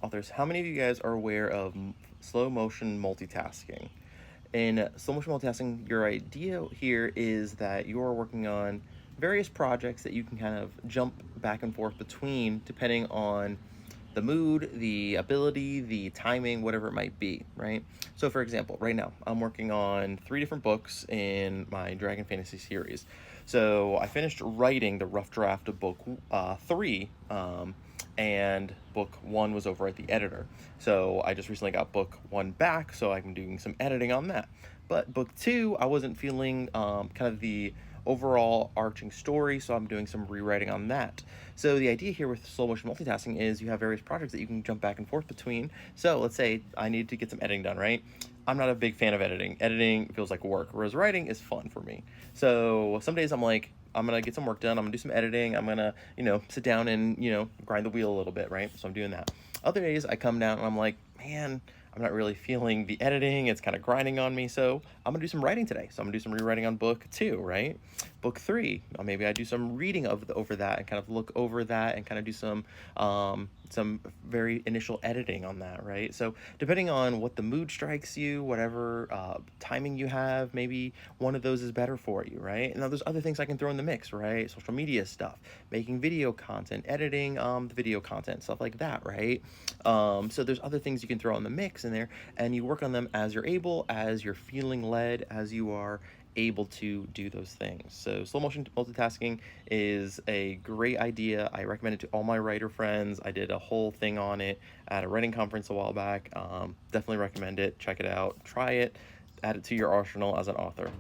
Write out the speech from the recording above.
authors, how many of you guys are aware of slow motion multitasking? In slow motion multitasking, your idea here is that you're working on various projects that you can kind of jump back and forth between depending on the mood, the ability, the timing, whatever it might be, right? So, for example, right now I'm working on 3 different books in my Dragon Fantasy series. So, I finished writing the rough draft of book 3, and book 1 was over at the editor. So, I just recently got book 1 back, so I'm doing some editing on that. But book 2, I wasn't feeling kind of the overall arching story, so I'm doing some rewriting on that. So the idea here with slow motion multitasking is you have various projects that you can jump back and forth between. So let's say I need to get some editing done, right? I'm not a big fan of editing. Editing feels like work, whereas writing is fun for me. So some days I'm like, I'm gonna get some work done. I'm gonna do some editing. I'm gonna, sit down and, grind the wheel a little bit, right? So I'm doing that. Other days I come down and I'm like, man, I'm not really feeling the editing. It's kind of grinding on me. So I'm gonna do some writing today. So I'm gonna do some rewriting on book 2, right? Book 3, maybe I do some reading over that and kind of look over that and kind of do some very initial editing on that, right? So depending on what the mood strikes you, whatever timing you have, maybe one of those is better for you, right? Now there's other things I can throw in the mix, right? Social media stuff, making video content, editing the video content, stuff like that, right? So there's other things you can throw in the mix in there, and you work on them as you're able, as you're feeling led, as you are able to do those things. So slow motion multitasking is a great idea. I recommend it to all my writer friends. I did a whole thing on it at a writing conference a while back. Definitely recommend it. Check it out. Try it. Add it to your arsenal as an author.